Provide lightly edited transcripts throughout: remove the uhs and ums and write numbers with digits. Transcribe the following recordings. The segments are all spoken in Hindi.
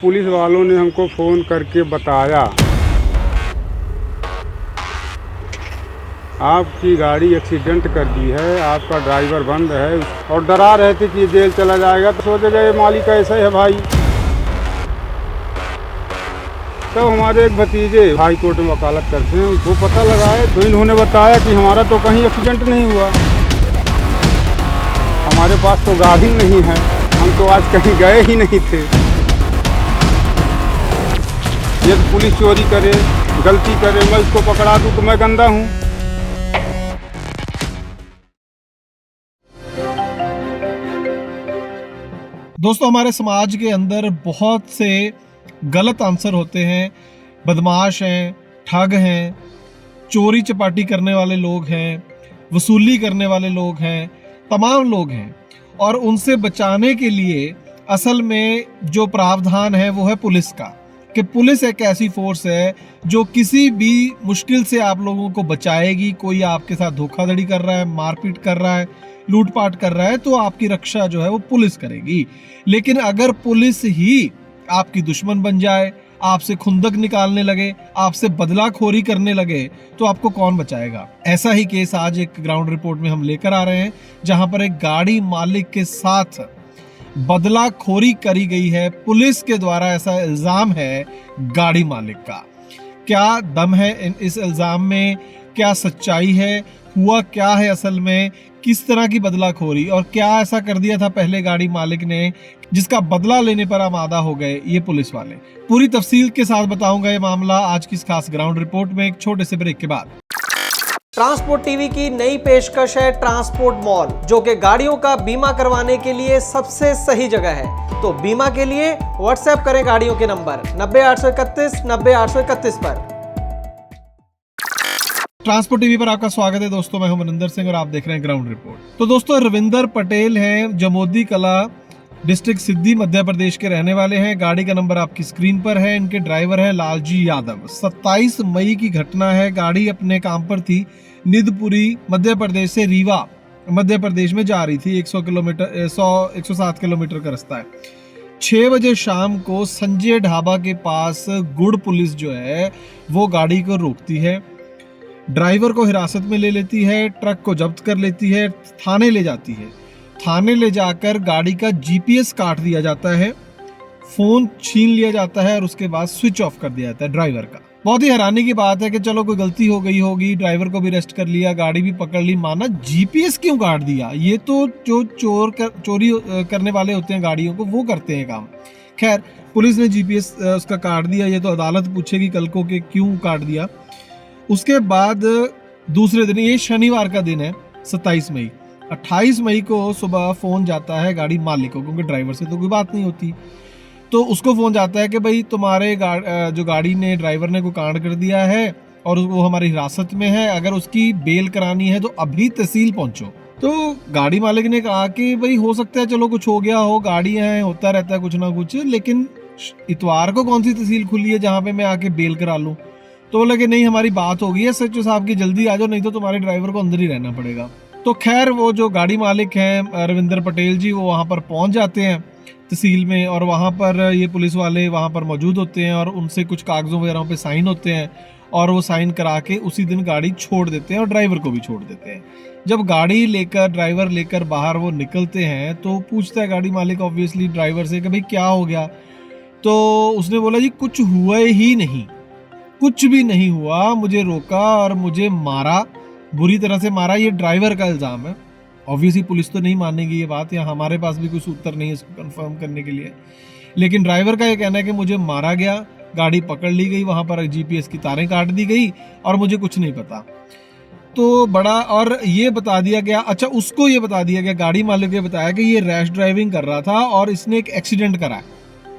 पुलिस वालों ने हमको फ़ोन करके बताया आपकी गाड़ी एक्सीडेंट कर दी है, आपका ड्राइवर बंद है, और डरा रहे थे कि जेल चला जाएगा। तो सोचे गए मालिक ऐसे है भाई। तो हमारे एक भतीजे हाई कोर्ट में वकालत करते हैं, उनको पता लगा है तो इन्होंने बताया कि हमारा तो कहीं एक्सीडेंट नहीं हुआ, हमारे पास तो गाड़ी नहीं है, हम तो आज कहीं गए ही नहीं थे। यदि पुलिस चोरी करे, गलती करे, मैं उसको पकड़ा दूँ तो मैं गंदा हूँ। दोस्तों, हमारे समाज के अंदर बहुत से गलत आंसर होते हैं। बदमाश हैं, ठग हैं, चोरी चपाटी करने वाले लोग हैं, वसूली करने वाले लोग हैं, तमाम लोग हैं। और उनसे बचाने के लिए असल में जो प्रावधान है वो है पुलिस का, कि पुलिस एक ऐसी फोर्स है जो किसी भी मुश्किल से आप लोगों को बचाएगी। कोई आपके साथ धोखाधड़ी कर रहा है, मारपीट कर रहा है, लूटपाट कर रहा है, तो आपकी रक्षा जो है वो पुलिस करेगी। लेकिन अगर पुलिस ही आपकी दुश्मन बन जाए, आपसे खुंदक निकालने लगे, आपसे बदलाखोरी करने लगे, तो आपको कौन बचाएगा। ऐसा ही केस आज एक ग्राउंड रिपोर्ट में हम लेकर आ रहे हैं, जहां पर एक गाड़ी मालिक के साथ बदलाखोरी करी गई है पुलिस के द्वारा। ऐसा इल्जाम है गाड़ी मालिक का। क्या दम है इस इल्जाम में, क्या सच्चाई है, हुआ क्या है असल में, किस तरह की बदलाखोरी, और क्या ऐसा कर दिया था पहले गाड़ी मालिक ने जिसका बदला लेने पर आमादा हो गए ये पुलिस वाले। पूरी तफसील के साथ बताऊंगा ये मामला आज की इस खास ग्राउंड रिपोर्ट में, एक छोटे से ब्रेक के बाद। ट्रांसपोर्ट टीवी की नई पेशकश है ट्रांसपोर्ट मॉल, जो कि गाड़ियों का बीमा करवाने के लिए सबसे सही जगह है। तो बीमा के लिए व्हाट्सएप करें गाड़ियों के नंबर 90 831 90 831 पर। ट्रांसपोर्ट टीवी पर आपका स्वागत है दोस्तों, मैं हूं मनिंदर सिंह और आप देख रहे हैं ग्राउंड रिपोर्ट। तो दोस्तों, रविंदर पटेल हैं, जमोदी कला डिस्ट्रिक्ट सिद्धि मध्य प्रदेश के रहने वाले हैं। गाड़ी का नंबर आपकी स्क्रीन पर है। इनके ड्राइवर है लालजी यादव। 27 मई की घटना है। गाड़ी अपने काम पर थी, निधपुरी मध्य प्रदेश से रीवा मध्य प्रदेश में जा रही थी। 107 किलोमीटर का रास्ता है। 6 बजे शाम को संजय ढाबा के पास गुड़ पुलिस जो है वो गाड़ी को रोकती है, ड्राइवर को हिरासत में ले लेती है, ट्रक को जब्त कर लेती है, थाने ले जाती है। थाने ले जाकर गाड़ी का जीपीएस काट दिया जाता है, फोन छीन लिया जाता है और उसके बाद स्विच ऑफ कर दिया जाता है ड्राइवर का। बहुत ही हैरानी की बात है कि चलो कोई गलती हो गई होगी, ड्राइवर को भी अरेस्ट कर लिया, गाड़ी भी पकड़ ली, माना जीपीएस क्यों काट दिया। ये तो जो चोरी करने वाले होते हैं गाड़ियों को, वो करते हैं काम। खैर, पुलिस ने जीपीएस उसका काट दिया। ये तो अदालत पूछेगी कल को कि क्यों काट दिया। उसके बाद दूसरे दिन, ये शनिवार का दिन है 27 मई, 28 मई को सुबह फोन जाता है गाड़ी मालिक को, क्योंकि ड्राइवर से तो कोई बात नहीं होती। तो उसको फोन जाता है कि भाई तुम्हारे जो गाड़ी ने, ड्राइवर ने कोई कांड कर दिया है और वो हमारी हिरासत में है, अगर उसकी बेल करानी है तो अभी तहसील पहुंचो। तो गाड़ी मालिक ने कहा कि भाई हो सकता है चलो कुछ हो गया हो, गाड़ियां हैं, होता रहता है कुछ ना कुछ, लेकिन इतवार को कौन सी तहसील खुली है जहां पे मैं आके बेल करा लूं। तो बोला कि नहीं, हमारी बात हो गई है सचिव साहब की, जल्दी आ जाओ, नहीं तो तुम्हारे ड्राइवर को अंदर ही रहना पड़ेगा। तो खैर, वो जो गाड़ी मालिक हैं रविंदर पटेल जी, वो वहाँ पर पहुँच जाते हैं तहसील में, और वहाँ पर ये पुलिस वाले वहाँ पर मौजूद होते हैं और उनसे कुछ कागजों वगैरह पे साइन होते हैं, और वो साइन करा के उसी दिन गाड़ी छोड़ देते हैं और ड्राइवर को भी छोड़ देते हैं। जब गाड़ी लेकर, ड्राइवर लेकर बाहर वो निकलते हैं तो पूछता है गाड़ी मालिक ऑब्वियसली ड्राइवर से कि भाई क्या हो गया। तो उसने बोला जी कुछ हुआ ही नहीं, कुछ भी नहीं हुआ, मुझे रोका और मुझे मारा, बुरी तरह से मारा, ये ड्राइवर का इल्जाम है। ऑब्वियसली पुलिस तो नहीं मानेगी ये बात, या हमारे पास भी कुछ उत्तर नहीं है इसको कंफर्म करने के लिए, लेकिन ड्राइवर का ये कहना है कि मुझे मारा गया, गाड़ी पकड़ ली गई, वहां पर जीपीएस की तारें काट दी गई और मुझे कुछ नहीं पता। तो बड़ा, और ये बता दिया गया, अच्छा उसको ये बता दिया गया, गाड़ी मालिक ने बताया कि ये रैश ड्राइविंग कर रहा था और इसने एक एक्सीडेंट करा है,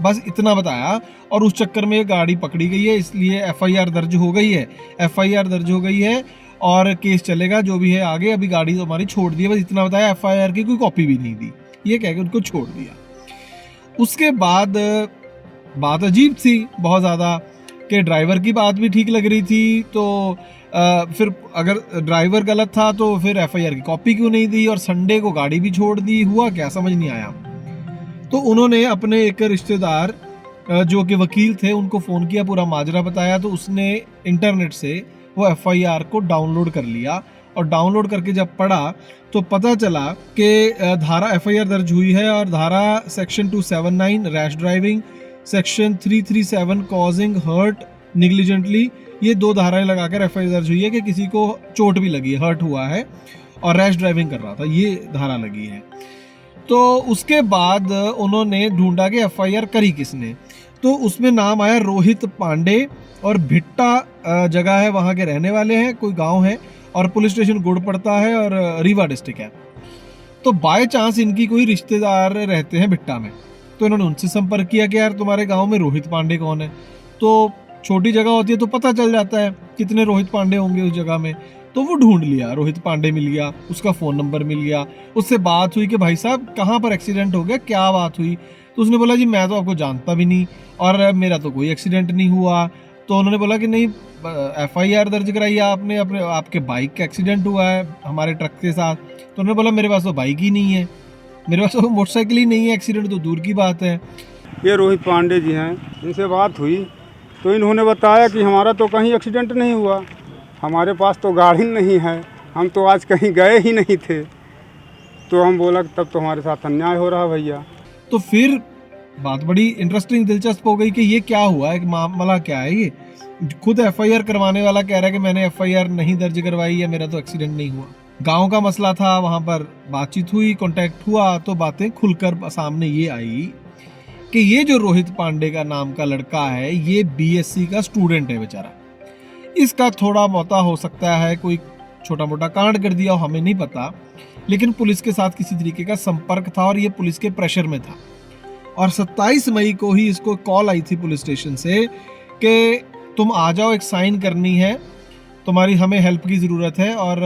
बस इतना बताया, और उस चक्कर में गाड़ी पकड़ी गई है, इसलिए एफआईआर दर्ज हो गई है। एफआईआर दर्ज हो गई है और केस चलेगा, जो भी है आगे, अभी गाड़ी तो हमारी छोड़ दी है, बस इतना बताया। एफआईआर की कोई कॉपी भी नहीं दी, ये कह के उनको छोड़ दिया। उसके बाद बात अजीब थी बहुत ज़्यादा, कि ड्राइवर की बात भी ठीक लग रही थी, तो फिर अगर ड्राइवर गलत था तो फिर एफआईआर की कॉपी क्यों नहीं दी, और संडे को गाड़ी भी छोड़ दी, हुआ क्या समझ नहीं आया। तो उन्होंने अपने एक रिश्तेदार जो कि वकील थे उनको फ़ोन किया, पूरा माजरा बताया, तो उसने इंटरनेट से वो एफआईआर को डाउनलोड कर लिया और डाउनलोड करके जब पढ़ा तो पता चला कि धारा एफआईआर दर्ज हुई है और धारा section 279 rash driving, section 337 causing hurt negligently, ये 2 धाराएं लगाकर एफआईआर दर्ज हुई है कि किसी को चोट भी लगी है, हर्ट हुआ है और रैश ड्राइविंग कर रहा था, ये धारा लगी है। तो उसके बाद उन्होंने ढूंढा कि एफआईआर करी किसने, तो उसमें नाम आया रोहित पांडे और भिट्टा जगह है, वहाँ के रहने वाले हैं, कोई गांव है और पुलिस स्टेशन गुड़ पड़ता है और रीवा डिस्ट्रिक्ट है। तो बाय चांस इनकी कोई रिश्तेदार रहते हैं भिट्टा में, तो इन्होंने उनसे संपर्क किया कि यार तुम्हारे गांव में रोहित पांडे कौन है। तो छोटी जगह होती है तो पता चल जाता है कितने रोहित पांडे होंगे उस जगह में। तो वो ढूंढ लिया, रोहित पांडे मिल गया, उसका फ़ोन नंबर मिल गया, उससे बात हुई कि भाई साहब कहाँ पर एक्सीडेंट हो गया, क्या बात हुई। तो उसने बोला जी मैं तो आपको जानता भी नहीं और मेरा तो कोई एक्सीडेंट नहीं हुआ। तो उन्होंने बोला कि नहीं, एफआईआर दर्ज कराई आपने, अपने आपके बाइक का एक्सीडेंट हुआ है हमारे ट्रक के साथ। तो उन्होंने बोला मेरे पास तो बाइक ही नहीं है, मेरे पास तो मोटरसाइकिल ही नहीं है, एक्सीडेंट तो दूर की बात है। ये रोहित पांडे जी हैं, इनसे बात हुई तो इन्होंने बताया कि हमारा तो कहीं एक्सीडेंट नहीं हुआ, हमारे पास तो गाड़ी नहीं है, हम तो आज कहीं गए ही नहीं थे। तो हम बोला तब तो हमारे साथ अन्याय हो रहा भैया। तो फिर बात बड़ी इंटरेस्टिंग दिलचस्प हो गई कि ये क्या हुआ है, मामला क्या है। ये खुद एफआईआर करवाने वाला कह रहा है कि मैंने एफआईआर नहीं दर्ज करवाई है, मेरा तो एक्सीडेंट नहीं हुआ। गांव का मसला था, वहां पर बातचीत हुई, कांटेक्ट हुआ, तो बातें खुलकर सामने ये आई कि ये जो रोहित पांडे का नाम का लड़का है ये बीएससी का स्टूडेंट है बेचारा। इसका थोड़ा मोटा हो सकता है कोई छोटा मोटा कांड कर दिया हो, हमें नहीं पता, लेकिन पुलिस के साथ किसी तरीके का संपर्क था और ये पुलिस के प्रेशर में था। और 27 मई को ही इसको कॉल आई थी पुलिस स्टेशन से कि तुम आ जाओ, एक साइन करनी है, तुम्हारी हमें हेल्प की ज़रूरत है और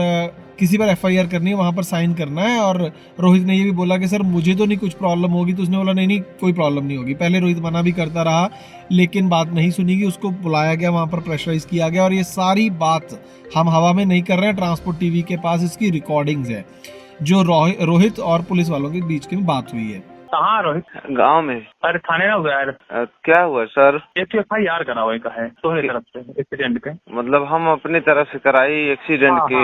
किसी पर एफआईआर करनी है, वहाँ पर साइन करना है। और रोहित ने ये भी बोला कि सर मुझे तो नहीं कुछ प्रॉब्लम होगी। तो उसने बोला नहीं नहीं कोई प्रॉब्लम नहीं होगी। पहले रोहित मना भी करता रहा लेकिन बात नहीं सुनी गई, उसको बुलाया गया, वहाँ पर प्रेशराइज किया गया। और ये सारी बात हम हवा में नहीं कर रहे हैं, ट्रांसपोर्ट टीवी के पास इसकी रिकॉर्डिंग्स है जो रोहित और पुलिस वालों के बीच में बात हुई है। कहाँ रोहित? गांव में। अरे थाने ना हुआ यार। क्या हुआ सर? एक एफआईआर करा हुआ है तुम्हारी तरफ से एक्सीडेंट के। मतलब हम अपनी तरफ से कराई एक्सीडेंट के?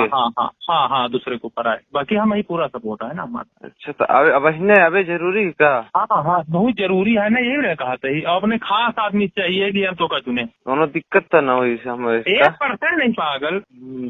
हाँ दूसरे को कराए, बाकी हम ही पूरा सपोर्ट है ना हमारा। अच्छा, तो अब जरूरी का? हाँ बहुत जरूरी है ना, यही मैंने कहा था ही। अपने खास आदमी चाहिए कि हम तो का चुने, दोनों दिक्कत तो ना हुई हमें। 1% नहीं पागल।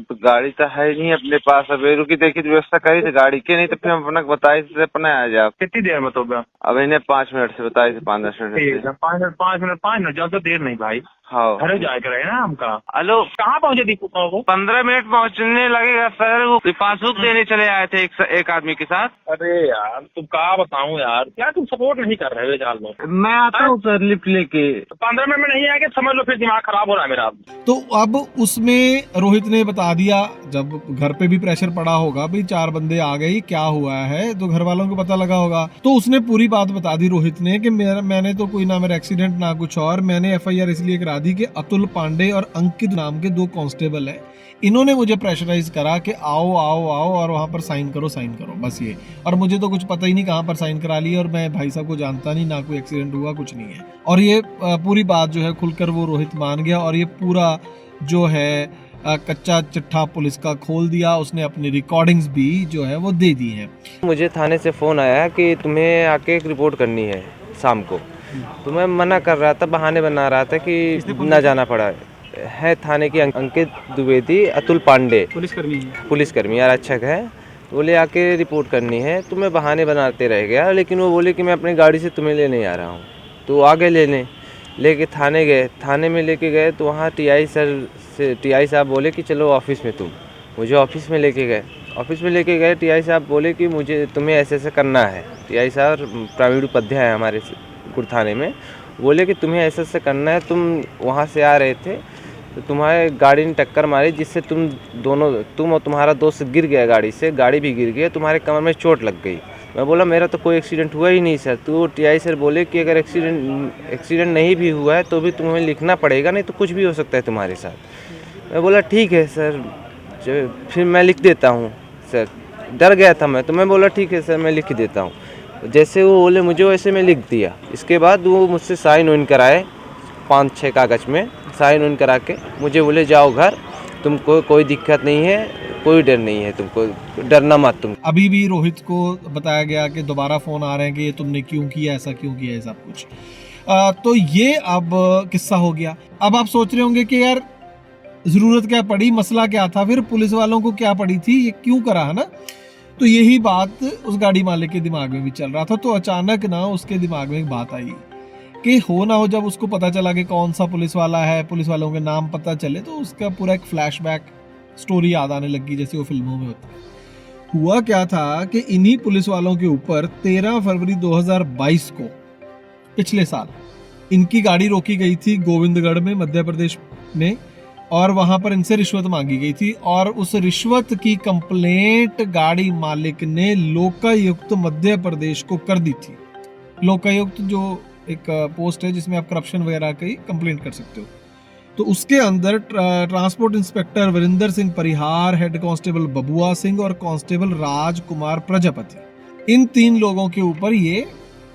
तो गाड़ी तो है नहीं अपने पास, अब रुकी देखी व्यवस्था करी थी गाड़ी की, नहीं तो फिर हम अपना बताई थे अपने आ जाओ। कितनी देर में तो अब इन्हें 5 मिनट से बताई थी, 5-10 मिनट से। 5 मिनट ज्यादा देर नहीं भाई। हाँ घर जाए करे ना हमका। हेलो, कहाँ पहुँचे दीपू को? 15 मिनट पहुँचने लगेगा सर। वो पासबुक देने चले आए थे एक आदमी के साथ। अरे यार तुम क्या बताऊँ यार, क्या तुम सपोर्ट नहीं कर रहे हो जाल में? मैं आता हूँ सर लिफ्ट लेके। 15 मिनट में नहीं आएंगे समझ लो, फिर दिमाग खराब हो रहा है मेरा। तो अब उसमें रोहित ने बता दिया, जब घर पे भी प्रेशर पड़ा होगा भाई 4 बंदे आ गए, क्या हुआ है, तो घर वालों को पता लगा होगा। तो उसने पूरी बात बता दी रोहित ने कि मैंने तो कोई ना मेरा एक्सीडेंट ना कुछ और, मैंने एफआईआर इसलिए करा दी कि अतुल पांडे और अंकित नाम के 2 कांस्टेबल है, इन्होंने मुझे प्रेशराइज करा कि आओ आओ आओ और वहां पर साइन करो बस ये। और मुझे तो कुछ पता ही नहीं कहाँ पर साइन करा ली और मैं भाई साहब को जानता नहीं, ना कोई एक्सीडेंट हुआ, कुछ नहीं है। और ये पूरी बात जो है खुलकर वो रोहित मान गया और ये पूरा जो है कच्चा चिट्ठा पुलिस का खोल दिया। उसने अपनी रिकॉर्डिंग्स भी जो है वो दे दी है। मुझे थाने से फ़ोन आया कि तुम्हें आके एक रिपोर्ट करनी है शाम को, तो मैं मना कर रहा था, बहाने बना रहा था कि ना जाना पड़ा है। थाने की अंकित द्विवेदी, अतुल पांडे पुलिसकर्मी यार आरक्षक है, बोले आके रिपोर्ट करनी है। तो मैं बहाने बनाते रह गया, लेकिन वो बोले कि मैं अपनी गाड़ी से तुम्हें लेने आ रहा हूँ। तो आगे लेके थाने गए। थाने में लेके गए तो वहाँ टीआई साहब बोले कि चलो ऑफिस में, मुझे ऑफिस में लेके गए। टीआई साहब बोले कि मुझे तुम्हें ऐसे करना है। टीआई साहब प्रवीण उपाध्याय है हमारे गुड़ थाने में, बोले कि तुम्हें ऐसे करना है। तुम वहाँ से आ रहे थे तो तुम्हारे गाड़ी ने टक्कर मारी, जिससे तुम और तुम्हारा दोस्त गिर गया गाड़ी से, गाड़ी भी गिर गई, तुम्हारे कमर में चोट लग गई। मैं बोला मेरा तो कोई एक्सीडेंट हुआ ही नहीं सर। तो टीआई सर बोले कि अगर एक्सीडेंट नहीं भी हुआ है तो भी तुम्हें लिखना पड़ेगा, नहीं तो कुछ भी हो सकता है तुम्हारे साथ। मैं बोला ठीक है सर, फिर मैं लिख देता हूँ सर। डर गया था मैं, तो मैं बोला ठीक है सर मैं लिख देता हूँ। जैसे वो बोले मुझे वैसे मैं लिख दिया। इसके बाद वो मुझसे साइन वाइन कराए 5-6 कागज़ में साइन वाइन करा के मुझे बोले जाओ घर, तुमको कोई दिक्कत नहीं है, कोई डर नहीं है, तुमको डरना मत तुम। अभी भी रोहित को बताया गया कि दोबारा फ़ोन आ रहे हैं कि ये तुमने क्यों किया, ऐसा क्यों किया, सब कुछ। तो ये अब किस्सा हो गया। अब आप सोच रहे होंगे कि यार ज़रूरत क्या पड़ी, मसला क्या था, फिर पुलिस वालों को क्या पड़ी थी, ये क्यों करा, है ना। तो यही बात उस गाड़ी मालिक के दिमाग में भी चल रहा था। तो अचानक ना उसके दिमाग में एक बात आई कि हो ना हो जब उसको पता चला कि कौन सा पुलिस वाला है, पुलिस वालों के नाम पता चले, तो उसका पूरा एक फ्लैशबैक स्टोरी याद आने लगी जैसे वो फिल्मों में होता है। हुआ क्या था कि इन्हीं पुलिस वालों के ऊपर 13 फरवरी 2022 को पिछले साल इनकी गाड़ी रोकी गई थी गोविंदगढ़ में, मध्य प्रदेश में, और वहां पर इनसे रिश्वत मांगी गई थी। और उस रिश्वत की कंप्लेंट गाड़ी मालिक ने लोकायुक्त मध्य प्रदेश को कर दी थी। लोकायुक्त जो एक पोस्ट है जिसमें आप करप्शन वगैरह की कंप्लेंट कर सकते हो। तो उसके अंदर transport inspector Virendra Singh Parihar, head constable बबुआ सिंह और कांस्टेबल राजकुमार प्रजापति, इन 3 लोगों के ऊपर ये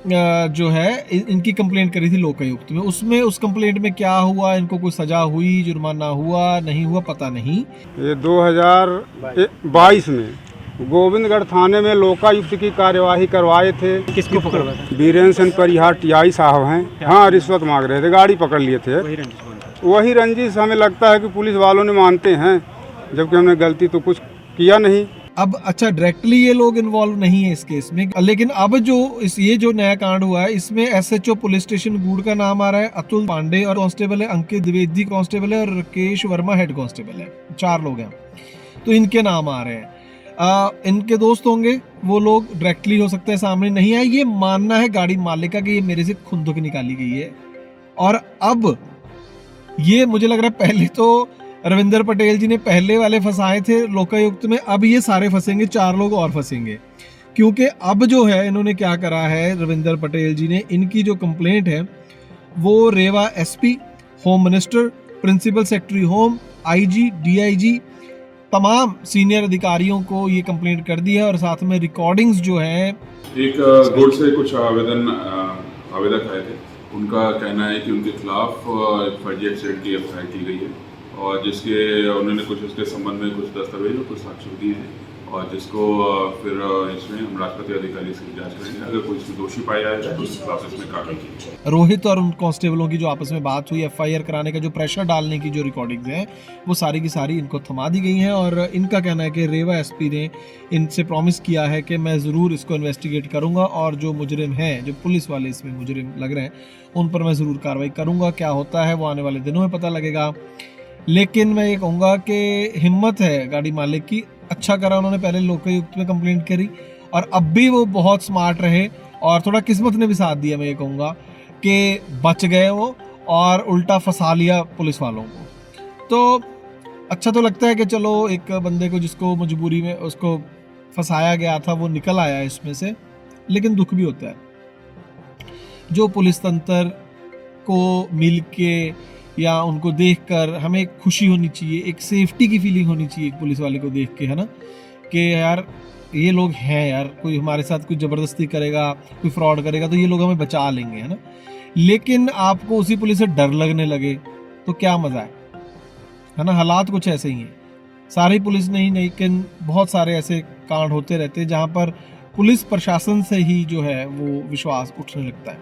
जो है इनकी कंप्लेंट करी थी लोकायुक्त में। उसमें उस कंप्लेंट में क्या हुआ, इनको कोई सजा हुई, जुर्माना हुआ, नहीं हुआ, पता नहीं। ये 2022 में गोविंदगढ़ थाने में लोकायुक्त की कार्यवाही करवाए थे। किसको पकड़वा था? वीरेंद्र सिंह परिहार टीआई साहब हैं। हाँ, रिश्वत मांग रहे थे, गाड़ी पकड़ लिए थे। वही रंजिश हमें लगता है कि पुलिस वालों ने मानते हैं, जबकि हमने गलती तो कुछ किया नहीं। अब अच्छा, डायरेक्टली ये लोग इन्वॉल्व नहीं है इस केस में, लेकिन अब जो ये जो नया कांड हुआ है इसमें एसएचओ पुलिस स्टेशन गूड़ का नाम आ रहा है, अतुल पांडे और कांस्टेबल है, अंकित द्विवेदी कांस्टेबल है और राकेश वर्मा हेड कांस्टेबल है। 4 लोग हैं, तो इनके नाम आ रहे हैं। इनके दोस्त होंगे वो लोग, डायरेक्टली हो सकता है सामने नहीं आए। ये मानना है गाड़ी मालिक का कि ये मेरे से खुंदक निकाली गई है। और अब ये मुझे लग रहा है पहले तो रविंदर पटेल जी ने पहले वाले फंसाए थे लोकायुक्त में, अब ये सारे फंसेंगे, 4 लोग और फंसेंगे। क्योंकि अब जो है इन्होंने क्या करा है, रविंदर पटेल जी ने, इनकी जो कंप्लेंट है वो Rewa SP, home minister, principal secretary home, IG, DIG, तमाम सीनियर अधिकारियों को ये कंप्लेंट कर दी है। और साथ में रिकॉर्डिंग्स जो है, एक गुड से कुछ आवेदक आए थे, उनका कहना है कि उनके खिलाफ फर्जी एक्सीडेंट की एफआईआर की गई है और जिसके उन्होंने कुछ उसके संबंध में कुछ दस्तावेज और कुछ साक्ष्य दिए हैं और जिसको फिर इसमें हम राजपत्रित अधिकारी से जांच करेंगे। अगर कोई इसमें दोषी पाया जाए तो उसके खिलाफ इसमें कार्रवाई की। रोहित और उन कांस्टेबलों की जो आपस में बात हुई, एफआईआर कराने का जो प्रेशर डालने की जो रिकॉर्डिंग्स हैं, वो सारी की सारी इनको थमा दी गई हैं। और इनका कहना है कि रेवा एसपी ने इनसे प्रॉमिस किया है कि मैं ज़रूर इसको इन्वेस्टिगेट करूंगा और जो मुजरिम हैं, जो पुलिस वाले इसमें मुजरिम लग रहे हैं, उन पर मैं ज़रूर कार्रवाई करूंगा। क्या होता है वो आने वाले दिनों में पता लगेगा। लेकिन मैं ये कहूँगा कि हिम्मत है गाड़ी मालिक की, अच्छा करा उन्होंने पहले लोकायुक्त में कंप्लेंट करी और अब भी वो बहुत स्मार्ट रहे और थोड़ा किस्मत ने भी साथ दिया। मैं ये कहूँगा कि बच गए वो और उल्टा फंसा लिया पुलिस वालों को। तो अच्छा तो लगता है कि चलो एक बंदे को जिसको मजबूरी में उसको फंसाया गया था वो निकल आया इसमें से, लेकिन दुख भी होता है। जो पुलिस तंत्र को मिल के या उनको देखकर हमें एक खुशी होनी चाहिए, एक सेफ्टी की फीलिंग होनी चाहिए एक पुलिस वाले को देख के, है ना, कि यार ये लोग हैं, यार कोई हमारे साथ कोई ज़बरदस्ती करेगा, कोई फ्रॉड करेगा तो ये लोग हमें बचा लेंगे, है ना। लेकिन आपको उसी पुलिस से डर लगने लगे तो क्या मज़ा है ना। हालात कुछ ऐसे ही हैं, सारी पुलिस नहीं, लेकिन बहुत सारे ऐसे कांड होते रहते हैं जहाँ पर पुलिस प्रशासन से ही जो है वो विश्वास उठने लगता है।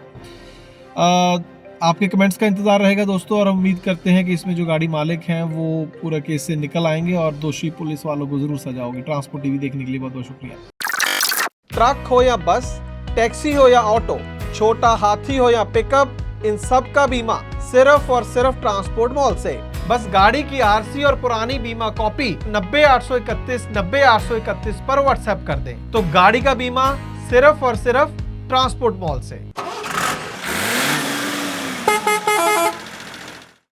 आपके कमेंट्स का इंतजार रहेगा दोस्तों, और हम उम्मीद करते हैं कि इसमें जो गाड़ी मालिक हैं वो पूरा केस से निकल आएंगे और दोषी पुलिस वालों को जरूर सजा होगी। ट्रांसपोर्ट टीवी देखने के लिए बहुत बहुत शुक्रिया। ट्रक हो या बस, टैक्सी हो या ऑटो, छोटा हाथी हो या पिकअप, इन सब का बीमा सिर्फ और सिर्फ ट्रांसपोर्ट मॉल से। बस गाड़ी की आरसी और पुरानी बीमा कॉपी 90-831 90-831 पर व्हाट्सएप कर दें तो गाड़ी का बीमा सिर्फ और सिर्फ ट्रांसपोर्ट मॉल से।